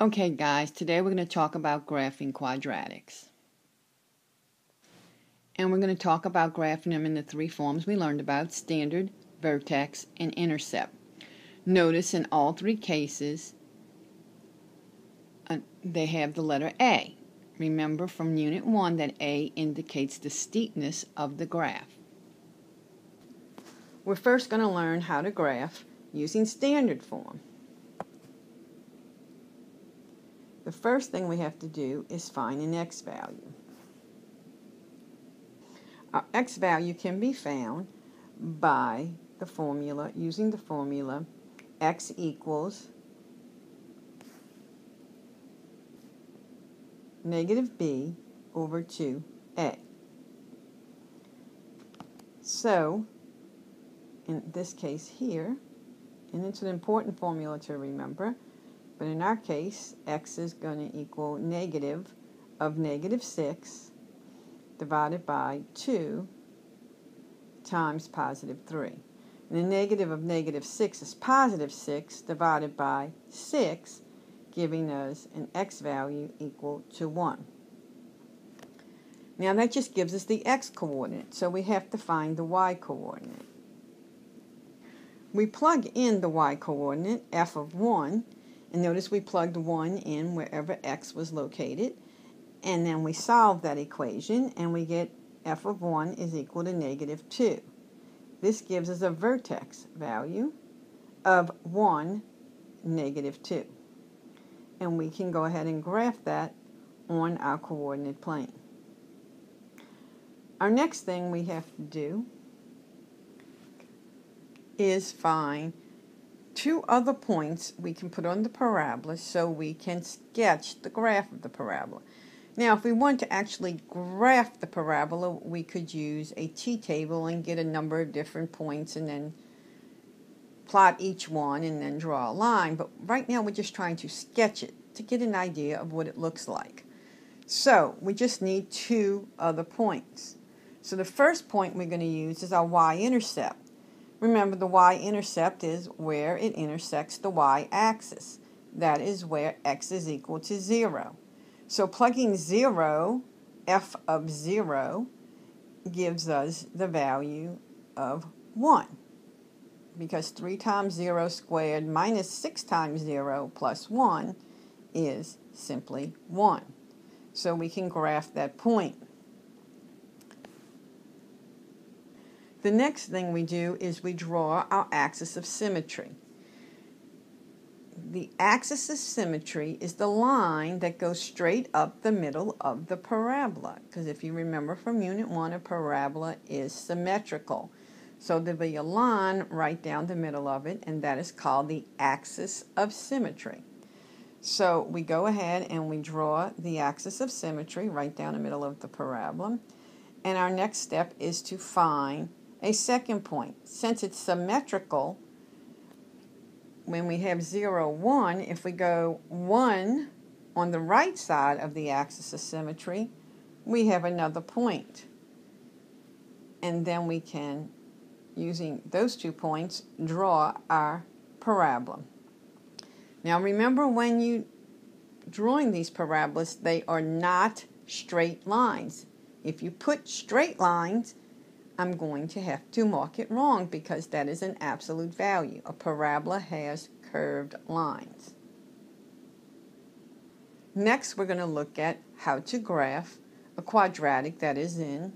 Okay guys, today we're going to talk about graphing quadratics. And we're going to talk about graphing them in the three forms we learned about: standard, vertex, and intercept. Notice in all three cases they have the letter A. Remember from Unit 1 that A indicates the steepness of the graph. We're first going to learn how to graph using standard form. The first thing we have to do is find an x value. Our x value can be found by the formula, using the formula x equals negative b over 2a. So, in this case here, and it's an important formula to remember, but in our case, x is going to equal negative of negative 6 divided by 2 times positive 3. And the negative of negative 6 is positive 6 divided by 6, giving us an x value equal to 1. Now that just gives us the x coordinate, so we have to find the y coordinate. We plug in the y coordinate, f of 1, and notice we plugged 1 in wherever x was located, and then we solve that equation, and we get f of 1 is equal to negative 2. This gives us a vertex value of 1, negative 2. And we can go ahead and graph that on our coordinate plane. Our next thing we have to do is find two other points we can put on the parabola so we can sketch the graph of the parabola. Now, if we want to actually graph the parabola, we could use a t-table and get a number of different points and then plot each one and then draw a line. But right now we're just trying to sketch it to get an idea of what it looks like. So we just need two other points. So the first point we're going to use is our y-intercept. Remember, the y-intercept is where it intersects the y-axis. That is where x is equal to 0. So plugging 0, f of 0, gives us the value of 1. Because 3 times 0 squared minus 6 times 0 plus 1 is simply 1. So we can graph that point. The next thing we do is we draw our axis of symmetry. The axis of symmetry is the line that goes straight up the middle of the parabola. Because if you remember from Unit 1, a parabola is symmetrical. So there'll be a line right down the middle of it, and that is called the axis of symmetry. So we go ahead and we draw the axis of symmetry right down the middle of the parabola. And our next step is to find a second point. Since it's symmetrical, when we have 0, 1, if we go 1 on the right side of the axis of symmetry, we have another point. And then we can, using those 2 points, draw our parabola. Now remember, when you drawing these parabolas, they are not straight lines. If you put straight lines, I'm going to have to mark it wrong because that is an absolute value. A parabola has curved lines. Next, we're going to look at how to graph a quadratic that is in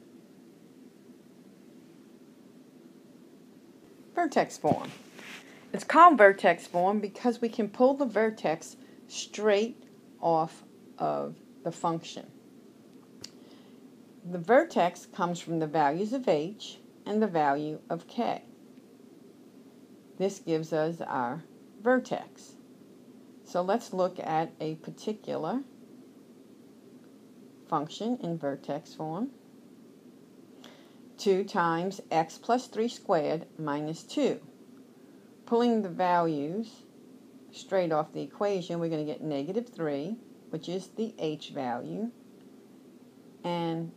vertex form. It's called vertex form because we can pull the vertex straight off of the function. The vertex comes from the values of h and the value of k. This gives us our vertex. So let's look at a particular function in vertex form. 2 times x plus 3 squared minus 2. Pulling the values straight off the equation, we're going to get negative 3, which is the h value, and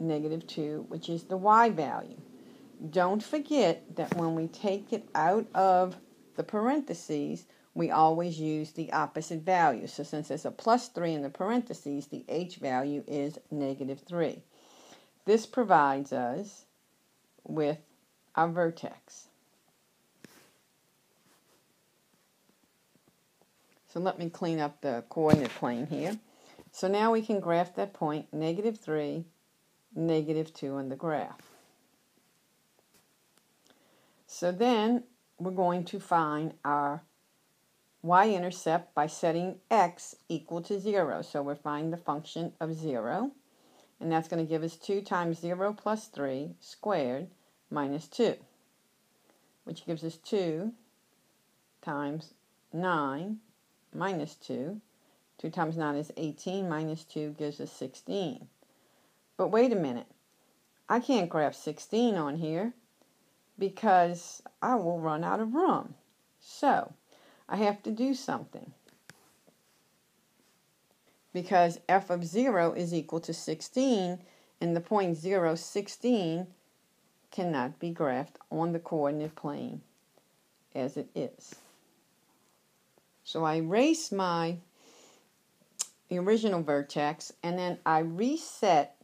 negative 2, which is the y value. Don't forget that when we take it out of the parentheses, we always use the opposite value. So since there's a plus 3 in the parentheses, the h value is negative 3. This provides us with our vertex. So let me clean up the coordinate plane here. So now we can graph that point, negative 3, negative 2 on the graph. So then we're going to find our y-intercept by setting x equal to 0. So we're finding the function of 0. And that's going to give us 2 times 0 plus 3 squared minus 2, which gives us 2 times 9 minus 2. 2 times 9 is 18, minus 2 gives us 16. But wait a minute. I can't graph 16 on here because I will run out of room. So I have to do something. Because f of 0 is equal to 16, and the point 0, 16 cannot be graphed on the coordinate plane as it is. So I erase my original vertex, and then I reset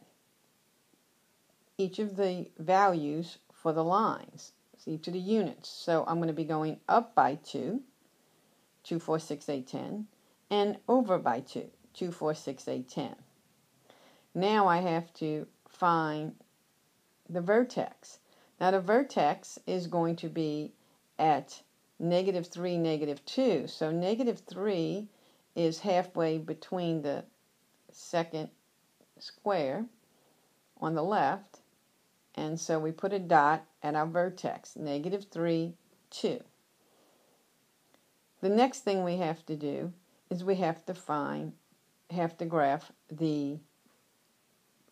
each of the values for the lines, so each of the units. So I'm going to be going up by 2, 2, 4, 6, 8, 10, and over by 2, 2, 4, 6, 8, 10. Now I have to find the vertex. Now the vertex is going to be at negative 3, negative 2. So negative 3 is halfway between the second square on the left, and so we put a dot at our vertex, negative 3, 2. The next thing we have to do is we have to graph the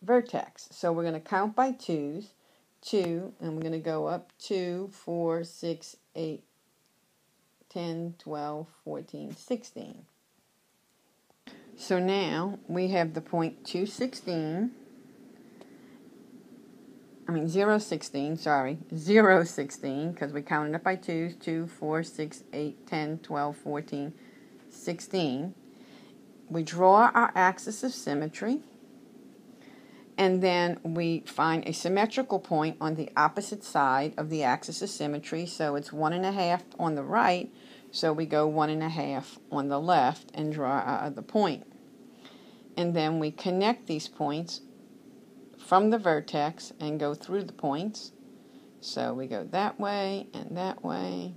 vertex. So we're going to count by 2s, 2, and we're going to go up 2, 4, 6, 8, 10, 12, 14, 16. So now we have the point 0, 16, because we counted up by 2s, 2, 4, 6, 8, 10, 12, 14, 16. We draw our axis of symmetry, and then we find a symmetrical point on the opposite side of the axis of symmetry. So it's 1.5 on the right, so we go 1.5 on the left and draw our other point. And then we connect these points from the vertex and go through the points. So we go that way and that way.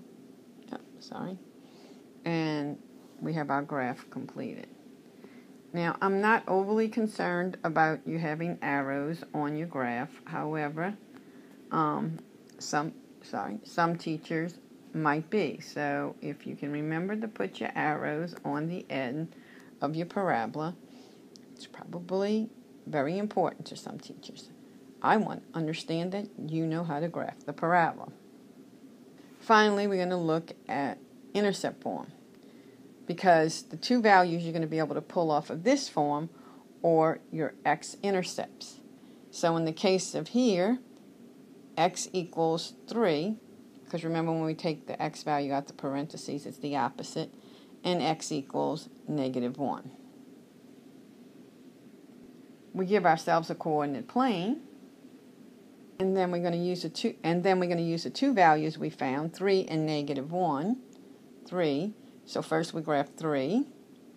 And we have our graph completed. Now, I'm not overly concerned about you having arrows on your graph. However, some teachers might be. So if you can remember to put your arrows on the end of your parabola, it's probably very important to some teachers. I want to understand that you know how to graph the parabola. Finally, we're going to look at intercept form, because the two values you're going to be able to pull off of this form or your x-intercepts. So in the case of here, x equals 3, because remember when we take the x value out the parentheses, it's the opposite, and x equals negative 1. We give ourselves a coordinate plane, and then we're going to use the two values we found, 3 and negative 1. 3. So first we graph 3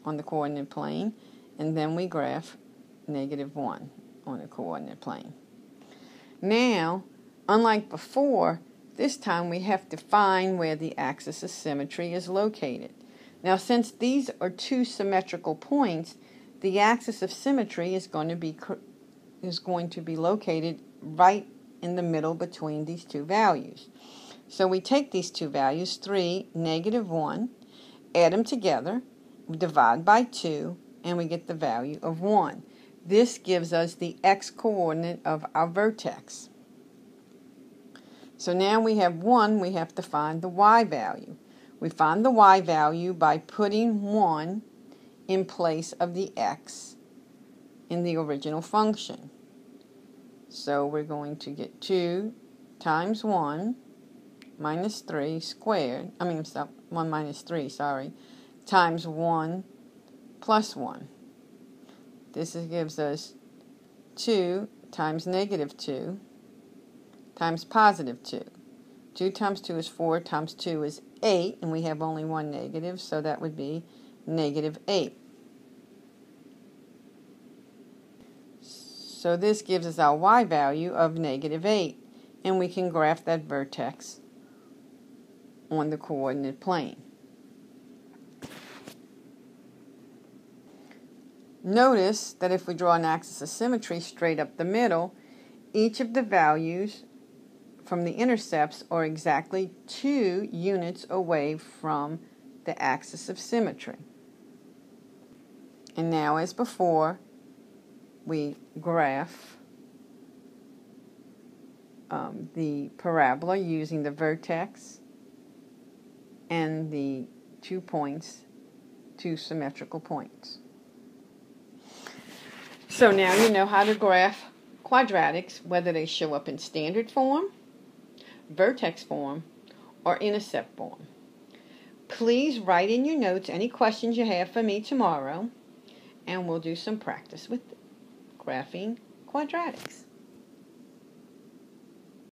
on the coordinate plane, and then we graph negative 1 on the coordinate plane. Now, unlike before, this time we have to find where the axis of symmetry is located. Now, since these are two symmetrical points, the axis of symmetry is going to be located right in the middle between these two values. So we take these two values, 3, negative 1, add them together, divide by 2, and we get the value of 1. This gives us the x-coordinate of our vertex. So now we have 1, we have to find the y value. We find the y value by putting 1 in place of the x in the original function. So we're going to get 2 times 1 minus 3 squared, 1 minus 3, sorry, times 1 plus 1. This gives us 2 times negative 2 times positive 2. 2 times 2 is 4 times 2 is 8, and we have only one negative, so that would be negative 8. So this gives us our y value of negative 8, and we can graph that vertex on the coordinate plane. Notice that if we draw an axis of symmetry straight up the middle, each of the values from the intercepts are exactly 2 units away from the axis of symmetry. And now, as before, we graph the parabola using the vertex and the 2 points, 2 symmetrical points. So now you know how to graph quadratics, whether they show up in standard form, vertex form, or intercept form. Please write in your notes any questions you have for me tomorrow, and we'll do some practice with graphing quadratics.